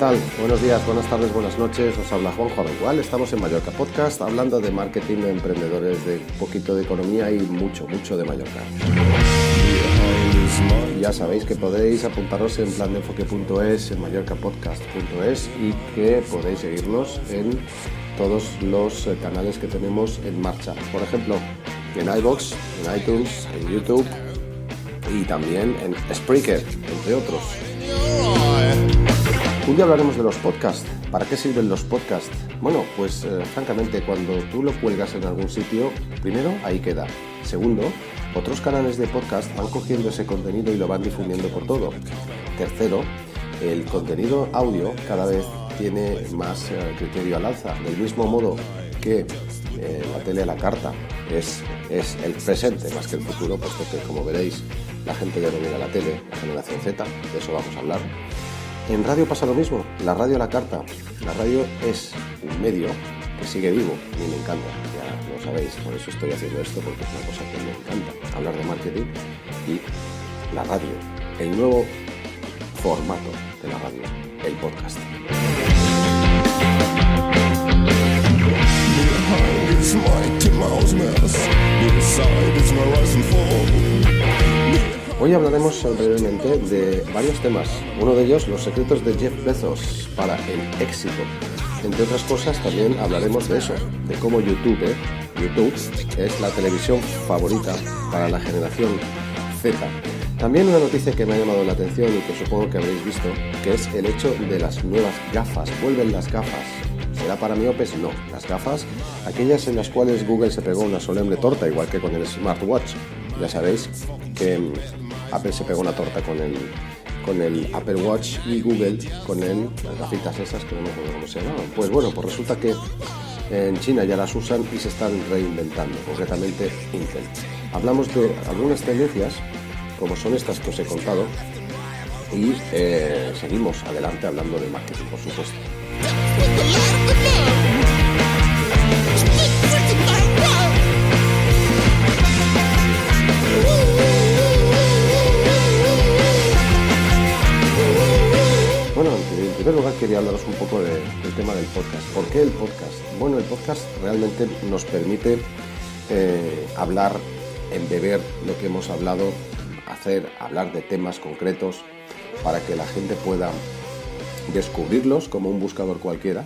tal? Buenos días, buenas tardes, buenas noches. Os habla Juanjo Abengual. Estamos en Mallorca Podcast hablando de marketing, de emprendedores, de un poquito de economía y mucho de Mallorca. Ya sabéis que podéis apuntaros en plandeenfoque.es, en mallorcapodcast.es y que podéis seguirnos en todos los canales que tenemos en marcha. Por ejemplo, en iVoox, en iTunes, en YouTube y también en Spreaker, entre otros. Un día hablaremos de los podcasts. ¿Para qué sirven los podcasts? Bueno, pues francamente, cuando tú lo cuelgas en algún sitio, primero, ahí queda. Segundo, otros canales de podcast van cogiendo ese contenido y lo van difundiendo por todo. Tercero, el contenido audio cada vez tiene más criterio al alza. Del mismo modo que la tele a la carta es el presente más que el futuro, puesto que, como veréis, la gente ya no mira la tele, la generación Z, de eso vamos a hablar. En radio pasa lo mismo, la radio a la carta. La radio es un medio que sigue vivo, a mí me encanta, ya lo sabéis, por eso estoy haciendo esto, porque es una cosa que me encanta, hablar de marketing y la radio, el nuevo formato de la radio, el podcast. Hoy hablaremos brevemente de varios temas. Uno de ellos, los secretos de Jeff Bezos para el éxito. Entre otras cosas, también hablaremos de eso, de cómo YouTube es la televisión favorita para la generación Z. También una noticia que me ha llamado la atención y que supongo que habréis visto, que es el hecho de las nuevas gafas. Vuelven las gafas. ¿Será para miopes? No. Las gafas, aquellas en las cuales Google se pegó una solemne torta, igual que con el smartwatch. Ya sabéis que Apple se pegó una torta con el Apple Watch y Google con las gafitas esas que no me acuerdo cómo se llamaban. Pues bueno, pues resulta que en China ya las usan y se están reinventando, concretamente Intel. Hablamos de algunas tendencias, como son estas que os he contado, y seguimos adelante hablando de marketing, por supuesto. Bueno, en primer lugar quería hablaros un poco del tema del podcast. ¿Por qué el podcast? Bueno, el podcast realmente nos permite hablar, embeber lo que hemos hablado, hablar de temas concretos para que la gente pueda descubrirlos como un buscador cualquiera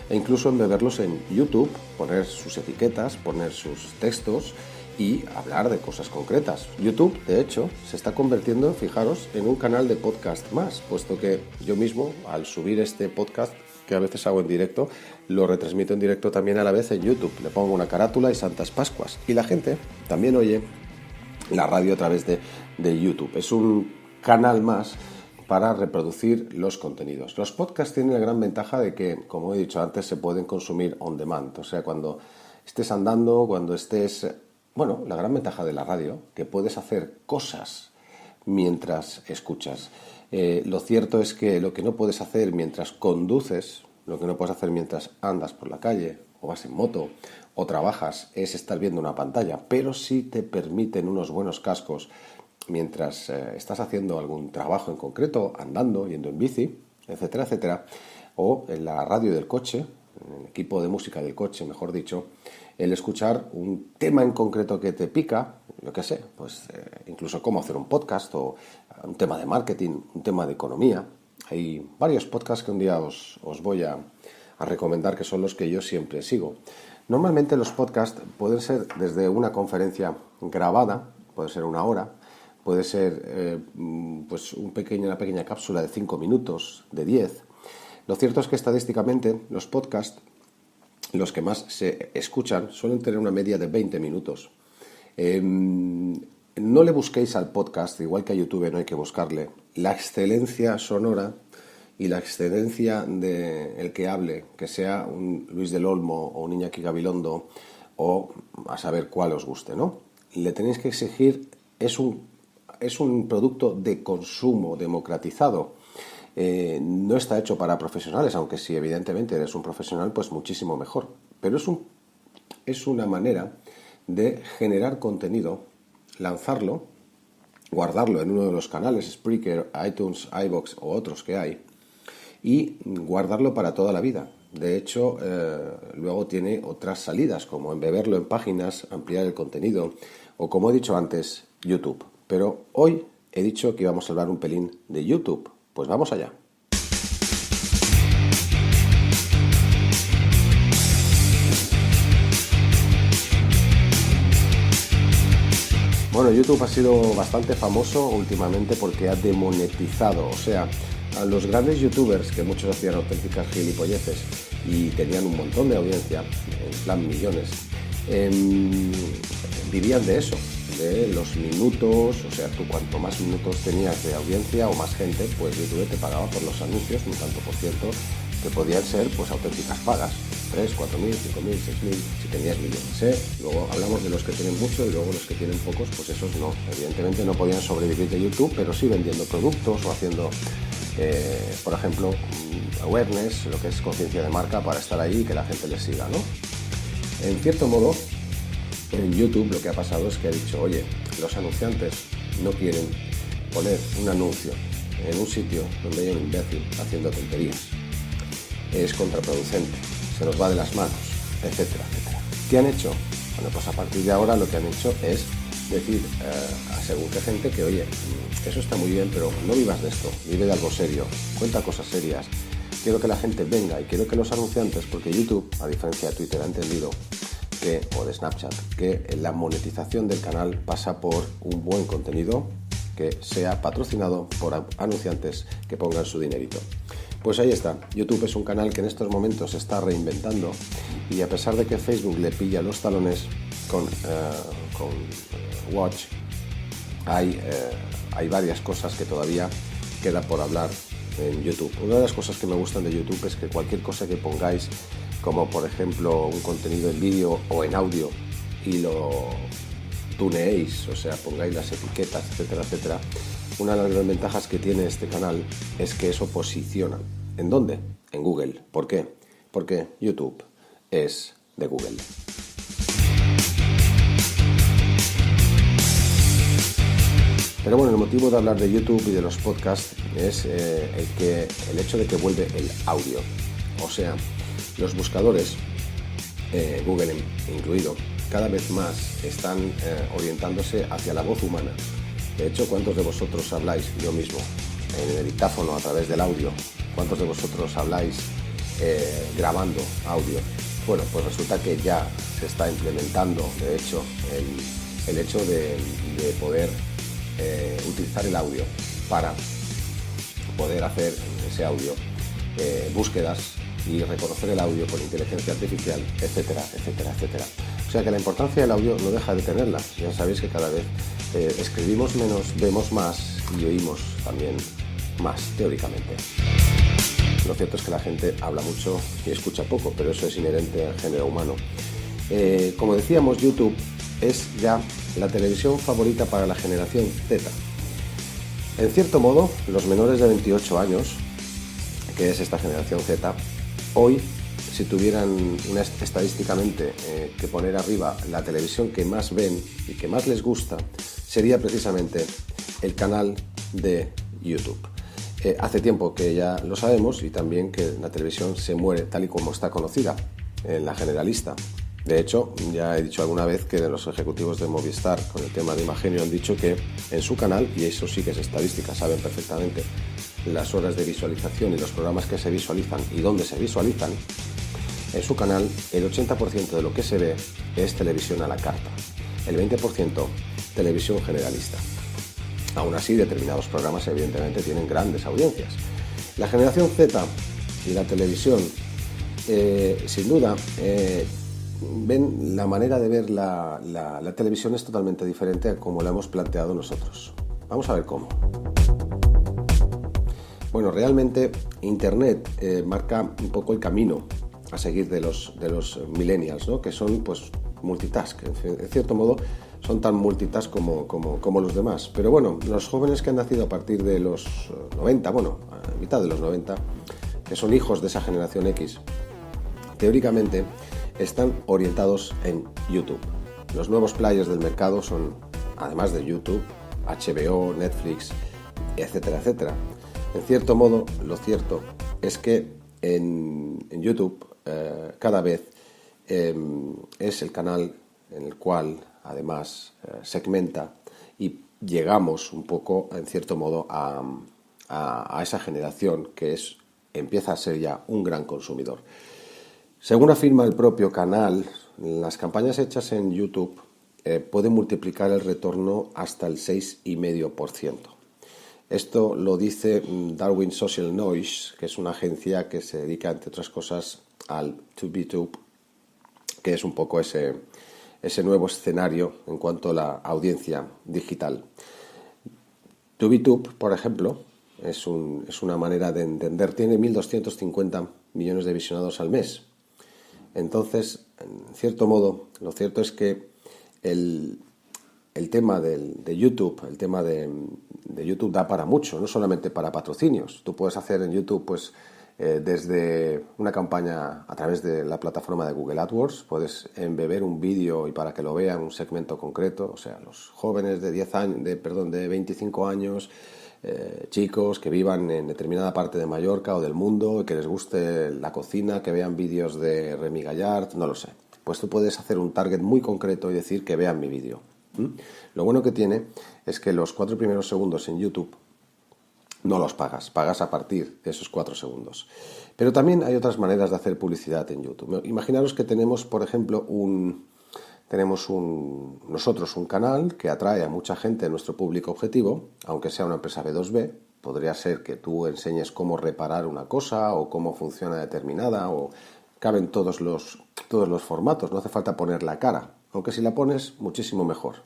e incluso embeberlos en YouTube, poner sus etiquetas, poner sus textos y hablar de cosas concretas. YouTube, de hecho, se está convirtiendo, fijaros, en un canal de podcast más, puesto que yo mismo, al subir este podcast, que a veces hago en directo, lo retransmito en directo también a la vez en YouTube. Le pongo una carátula y Santas Pascuas. Y la gente también oye la radio a través de YouTube. Es un canal más para reproducir los contenidos. Los podcasts tienen la gran ventaja de que, como he dicho antes, se pueden consumir on demand. O sea, cuando estés andando, cuando estés... Bueno, la gran ventaja de la radio, que puedes hacer cosas mientras escuchas. Lo cierto es que lo que no puedes hacer mientras conduces, lo que no puedes hacer mientras andas por la calle, o vas en moto, o trabajas, es estar viendo una pantalla. Pero sí te permiten unos buenos cascos mientras estás haciendo algún trabajo en concreto, andando, yendo en bici, etcétera, etcétera, o en la radio del coche, en el equipo de música del coche, mejor dicho, el escuchar un tema en concreto que te pica, yo qué sé, pues incluso cómo hacer un podcast o un tema de marketing, un tema de economía. Hay varios podcasts que un día os voy a recomendar, que son los que yo siempre sigo. Normalmente los podcasts pueden ser desde una conferencia grabada, puede ser 1 hora, puede ser pues una pequeña cápsula de 5 minutos, de 10. Lo cierto es que estadísticamente los podcasts, los que más se escuchan, suelen tener una media de 20 minutos. No le busquéis al podcast, igual que a YouTube no hay que buscarle, la excelencia sonora y la excelencia del que hable, que sea un Luis del Olmo o un Iñaki Gabilondo o a saber cuál os guste, ¿no? Le tenéis que exigir, es un producto de consumo democratizado. No está hecho para profesionales, aunque si evidentemente eres un profesional, pues muchísimo mejor. Pero es una manera de generar contenido, lanzarlo, guardarlo en uno de los canales, Spreaker, iTunes, iVoox o otros que hay, y guardarlo para toda la vida. De hecho, luego tiene otras salidas, como embeberlo en páginas, ampliar el contenido, o como he dicho antes, YouTube. Pero hoy he dicho que íbamos a hablar un pelín de YouTube. Pues vamos allá. Bueno, YouTube ha sido bastante famoso últimamente porque ha demonetizado, o sea, a los grandes youtubers, que muchos hacían auténticas gilipolleces y tenían un montón de audiencia, en plan millones, vivían de eso, de los minutos. O sea, tú cuanto más minutos tenías de audiencia o más gente, pues YouTube te pagaba por los anuncios, un tanto por ciento, que podían ser pues auténticas pagas, 3, 4.000, 5.000, 6.000, si tenías millones, Luego hablamos de los que tienen mucho y luego los que tienen pocos, pues esos no, evidentemente no podían sobrevivir de YouTube, pero sí vendiendo productos o haciendo, por ejemplo, awareness, lo que es conciencia de marca, para estar ahí y que la gente les siga, ¿no? En cierto modo, en YouTube lo que ha pasado es que ha dicho, oye, los anunciantes no quieren poner un anuncio en un sitio donde hay un imbécil haciendo tonterías. Es contraproducente, se nos va de las manos, etcétera, etcétera. ¿Qué han hecho? Bueno, pues a partir de ahora lo que han hecho es decir a según qué gente que, oye, eso está muy bien, pero no vivas de esto, vive de algo serio, cuenta cosas serias. Quiero que la gente venga y quiero que los anunciantes, porque YouTube, a diferencia de Twitter, ha entendido o de Snapchat, que la monetización del canal pasa por un buen contenido que sea patrocinado por anunciantes que pongan su dinerito. Pues ahí está, YouTube es un canal que en estos momentos se está reinventando y a pesar de que Facebook le pilla los talones con Watch, hay varias cosas que todavía queda por hablar en YouTube. Una de las cosas que me gustan de YouTube es que cualquier cosa que pongáis, como por ejemplo un contenido en vídeo o en audio, y lo tuneéis, o sea, pongáis las etiquetas, etcétera, etcétera. Una de las grandes ventajas que tiene este canal es que eso posiciona. ¿En dónde? En Google. ¿Por qué? Porque YouTube es de Google. Pero bueno, el motivo de hablar de YouTube y de los podcasts es el hecho de que vuelve el audio. O sea, los buscadores, Google incluido, cada vez más están orientándose hacia la voz humana. De hecho, ¿cuántos de vosotros habláis, yo mismo, en el dictáfono a través del audio? ¿Cuántos de vosotros habláis grabando audio? Bueno, pues resulta que ya se está implementando, de hecho, el hecho de poder utilizar el audio para poder hacer ese audio búsquedas y reconocer el audio con inteligencia artificial, etcétera, etcétera, etcétera. O sea que la importancia del audio no deja de tenerla. Ya sabéis que cada vez escribimos menos, vemos más y oímos también más, teóricamente. Lo cierto es que la gente habla mucho y escucha poco, pero eso es inherente al género humano. Como decíamos, YouTube es ya la televisión favorita para la generación Z. En cierto modo, los menores de 28 años, que es esta generación Z, hoy, si tuvieran estadísticamente que poner arriba la televisión que más ven y que más les gusta, sería precisamente el canal de YouTube. Hace tiempo que ya lo sabemos y también que la televisión se muere tal y como está conocida en la generalista. De hecho, ya he dicho alguna vez que los ejecutivos de Movistar con el tema de Imagenio han dicho que en su canal, y eso sí que es estadística, saben perfectamente las horas de visualización y los programas que se visualizan y dónde se visualizan, en su canal el 80% de lo que se ve es televisión a la carta, el 20% televisión generalista. Aún así, determinados programas evidentemente tienen grandes audiencias. La generación Z y la televisión, sin duda, ven la manera de ver la televisión es totalmente diferente a como la hemos planteado nosotros. Vamos a ver cómo. Bueno, realmente Internet marca un poco el camino a seguir de los millennials, ¿no? Que son pues multitask, en cierto modo son tan multitask como los demás. Pero bueno, los jóvenes que han nacido a partir de los 90, bueno, a mitad de los 90, que son hijos de esa generación X, teóricamente están orientados en YouTube. Los nuevos players del mercado son, además de YouTube, HBO, Netflix, etcétera, etcétera. En cierto modo, lo cierto es que en YouTube cada vez es el canal en el cual además segmenta y llegamos un poco, en cierto modo, a esa generación que empieza a ser ya un gran consumidor. Según afirma el propio canal, las campañas hechas en YouTube pueden multiplicar el retorno hasta el 6,5%. Esto lo dice Darwin Social Noise, que es una agencia que se dedica, entre otras cosas, al TubeTube, que es un poco ese nuevo escenario en cuanto a la audiencia digital. TubeTube, por ejemplo, es una manera de entender, tiene 1.250 millones de visionados al mes. Entonces, en cierto modo, lo cierto es que el tema de YouTube, el tema de YouTube da para mucho, no solamente para patrocinios. Tú puedes hacer en YouTube, pues, desde una campaña a través de la plataforma de Google AdWords, puedes embeber un vídeo y para que lo vean un segmento concreto, o sea, los jóvenes de 25 años, chicos que vivan en determinada parte de Mallorca o del mundo, que les guste la cocina, que vean vídeos de Remy Gallard, no lo sé. Pues tú puedes hacer un target muy concreto y decir que vean mi vídeo. Lo bueno que tiene es que los 4 primeros segundos en YouTube no los pagas a partir de esos 4 segundos. Pero también hay otras maneras de hacer publicidad en YouTube. Imaginaros que tenemos, por ejemplo, nosotros un canal que atrae a mucha gente de nuestro público objetivo, aunque sea una empresa B2B. Podría ser que tú enseñes cómo reparar una cosa o cómo funciona determinada, o caben todos los formatos, no hace falta poner la cara, aunque si la pones, muchísimo mejor.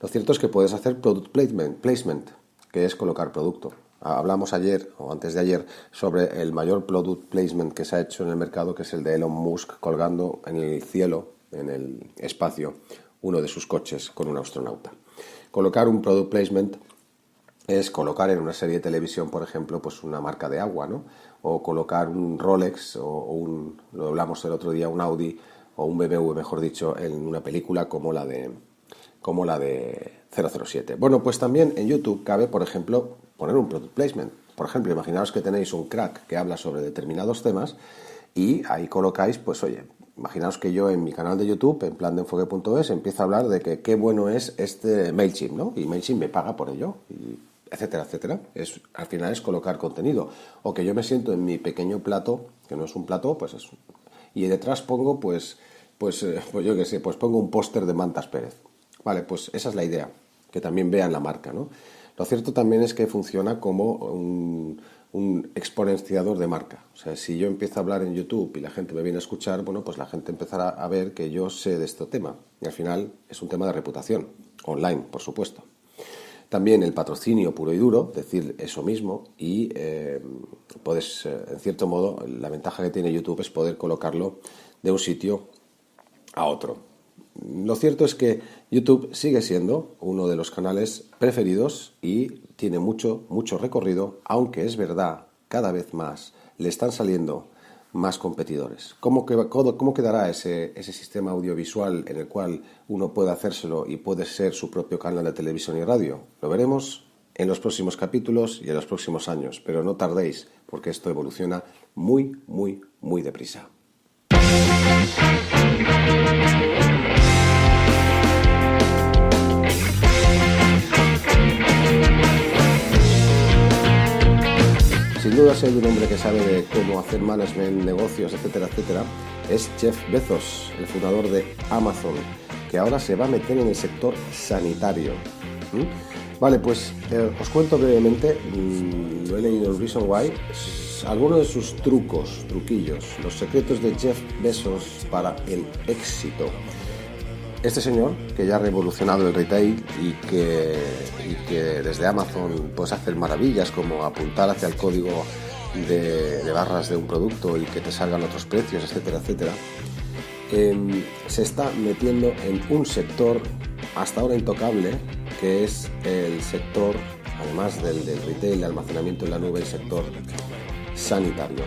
Lo cierto es que puedes hacer product placement, que es colocar producto. Hablamos ayer o antes de ayer sobre el mayor product placement que se ha hecho en el mercado, que es el de Elon Musk colgando en el cielo, en el espacio, uno de sus coches con un astronauta. Colocar un product placement es colocar en una serie de televisión, por ejemplo, pues una marca de agua, ¿no? O colocar un Rolex lo hablamos el otro día, un Audi o un BMW, mejor dicho, en una película como la de 007. Bueno, pues también en YouTube cabe, por ejemplo, poner un product placement. Por ejemplo, imaginaos que tenéis un crack que habla sobre determinados temas y ahí colocáis, pues oye, imaginaos que yo en mi canal de YouTube, en plandeenfoque.es, empiezo a hablar de que qué bueno es este MailChimp, ¿no? Y MailChimp me paga por ello, y etcétera, etcétera. Al final es colocar contenido. O que yo me siento en mi pequeño plato, que no es un plato, pues es... Y detrás pongo, pues yo qué sé, pues pongo un póster de Mantas Pérez. Vale, pues esa es la idea, que también vean la marca, ¿no? Lo cierto también es que funciona como un exponenciador de marca. O sea, si yo empiezo a hablar en YouTube y la gente me viene a escuchar, bueno, pues la gente empezará a ver que yo sé de este tema. Y al final es un tema de reputación, online, por supuesto. También el patrocinio puro y duro, decir eso mismo, y puedes, en cierto modo, la ventaja que tiene YouTube es poder colocarlo de un sitio a otro. Lo cierto es que YouTube sigue siendo uno de los canales preferidos y tiene mucho recorrido, aunque es verdad, cada vez más le están saliendo más competidores. ¿Cómo quedará ese sistema audiovisual en el cual uno puede hacérselo y puede ser su propio canal de televisión y radio? Lo veremos en los próximos capítulos y en los próximos años, pero no tardéis, porque esto evoluciona muy, muy, muy deprisa. Sin duda, si hay un hombre que sabe de cómo hacer management, negocios, etcétera, etcétera, es Jeff Bezos, el fundador de Amazon, que ahora se va a meter en el sector sanitario. Vale, pues os cuento brevemente, lo he leído en Reason Why, algunos de sus truquillos, los secretos de Jeff Bezos para el éxito. Este señor, que ya ha revolucionado el retail y que desde Amazon pues hace maravillas como apuntar hacia el código de barras de un producto y que te salgan otros precios, etcétera, etcétera, se está metiendo en un sector hasta ahora intocable, que es el sector, además del retail, de almacenamiento en la nube, el sector sanitario.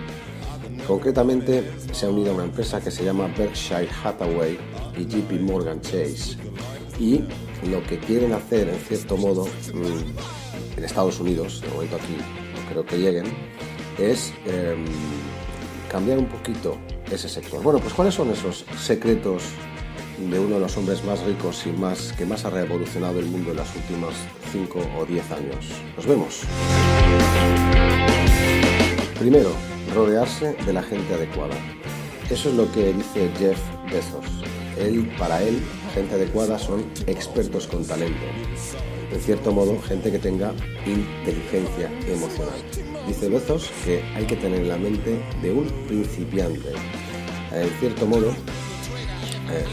Concretamente se ha unido a una empresa que se llama Berkshire Hathaway y JP Morgan Chase, y lo que quieren hacer, en cierto modo, en Estados Unidos, de momento aquí no creo que lleguen, es cambiar un poquito ese sector. Bueno, pues ¿cuáles son esos secretos de uno de los hombres más ricos y que más ha revolucionado el mundo en los últimos 5 o 10 años? Nos vemos. Primero, rodearse de la gente adecuada. Eso es lo que dice Jeff Bezos. Para él, gente adecuada son expertos con talento. En cierto modo, gente que tenga inteligencia emocional. Dice Bezos que hay que tener la mente de un principiante. En cierto modo,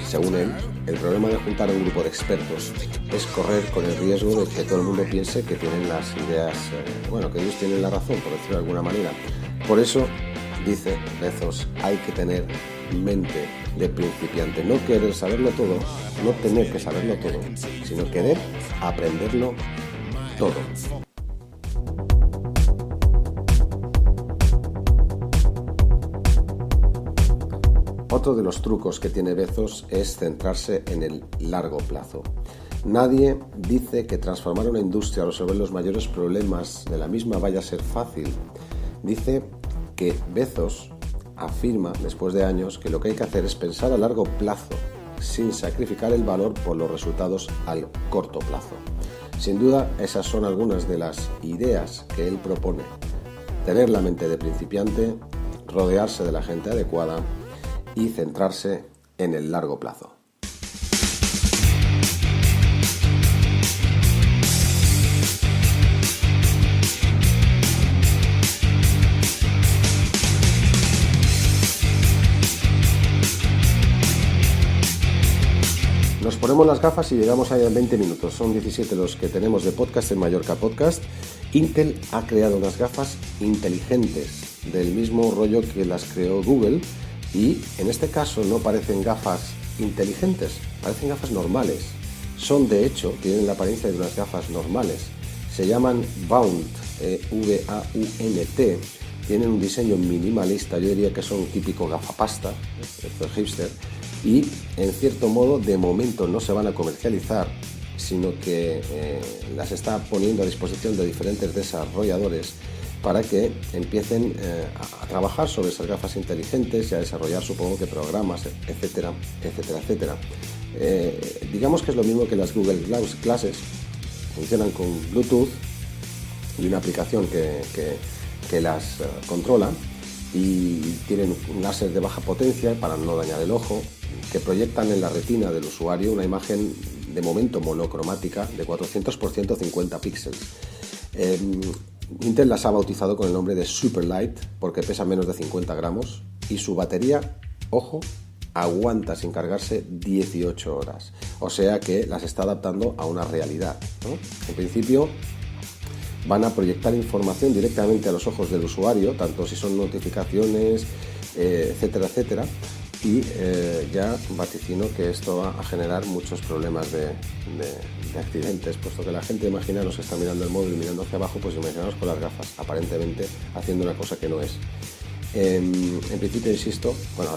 según él, el problema de juntar a un grupo de expertos es correr con el riesgo de que todo el mundo piense que tienen las ideas, que ellos tienen la razón, por decirlo de alguna manera. Por eso, dice Bezos, hay que tener mente de principiante, no querer saberlo todo, no tener que saberlo todo, sino querer aprenderlo todo. Otro de los trucos que tiene Bezos es centrarse en el largo plazo. Nadie dice que transformar una industria o resolver los mayores problemas de la misma vaya a ser fácil. Dice que Bezos afirma, después de años, que lo que hay que hacer es pensar a largo plazo, sin sacrificar el valor por los resultados al corto plazo. Sin duda, esas son algunas de las ideas que él propone. Tener la mente de principiante, rodearse de la gente adecuada y centrarse en el largo plazo. Nos ponemos las gafas y llegamos ahí en 20 minutos. Son 17 los que tenemos de podcast en Mallorca Podcast. Intel ha creado unas gafas inteligentes del mismo rollo que las creó Google y en este caso no parecen gafas inteligentes, parecen gafas normales. Son de hecho, tienen la apariencia de unas gafas normales. Se llaman Vaunt, V-A-U-N-T. Tienen un diseño minimalista, yo diría que son un típico gafapasta, esto es hipster. Y en cierto modo de momento no se van a comercializar, sino que las está poniendo a disposición de diferentes desarrolladores para que empiecen a trabajar sobre esas gafas inteligentes y a desarrollar, supongo que programas, etcétera, etcétera, etcétera. Digamos que es lo mismo que las Google Glasses, funcionan con Bluetooth y una aplicación que las controla y tienen un láser de baja potencia para no dañar el ojo, que proyectan en la retina del usuario una imagen de momento monocromática de 400 por 150 píxeles. Intel las ha bautizado con el nombre de Superlight porque pesa menos de 50 gramos y su batería, ojo, aguanta sin cargarse 18 horas. O sea que las está adaptando a una realidad, ¿no? En principio van a proyectar información directamente a los ojos del usuario, tanto si son notificaciones, etcétera, etcétera. Y ya vaticino que esto va a generar muchos problemas de accidentes, puesto que la gente, imaginaros que está mirando el móvil, mirando hacia abajo, pues imaginaros con las gafas, aparentemente haciendo una cosa que no es. En principio, insisto, van a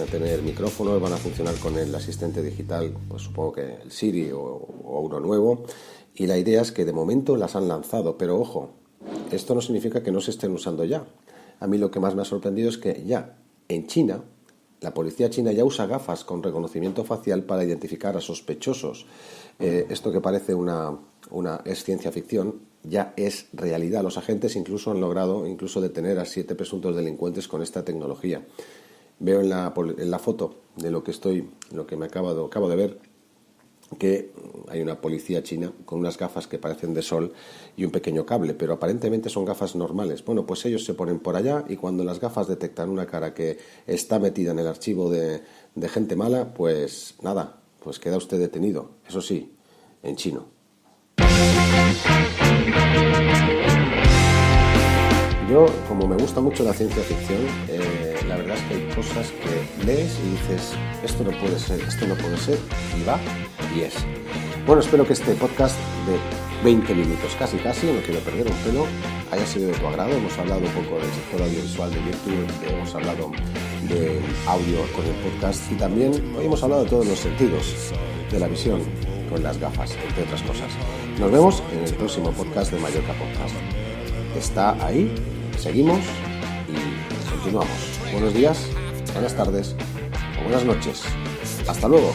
tener micrófonos, van a funcionar con el asistente digital, pues supongo que el Siri o uno nuevo, y la idea es que de momento las han lanzado, pero ojo, esto no significa que no se estén usando ya. A mí lo que más me ha sorprendido es que ya en China, la policía china ya usa gafas con reconocimiento facial para identificar a sospechosos. Esto que parece es ciencia ficción, ya es realidad. Los agentes incluso han logrado detener a 7 presuntos delincuentes con esta tecnología. Veo en la foto de lo que me acabo de ver, que hay una policía china con unas gafas que parecen de sol y un pequeño cable, pero aparentemente son gafas normales. Bueno, pues ellos se ponen por allá y cuando las gafas detectan una cara que está metida en el archivo de gente mala, pues nada, pues queda usted detenido. Eso sí, en chino. Yo, como me gusta mucho la ciencia ficción, la verdad es que hay cosas que lees y dices, esto no puede ser, y va, y es. Bueno, espero que este podcast de 20 minutos, casi, no quiero perder un pelo, haya sido de tu agrado. Hemos hablado un poco del sector audiovisual de YouTube, hemos hablado de audio con el podcast y también hoy hemos hablado de todos los sentidos de la visión con las gafas, entre otras cosas. Nos vemos en el próximo podcast de Mallorca Podcast. Está ahí seguimos y continuamos. Buenos días, buenas tardes o buenas noches. Hasta luego.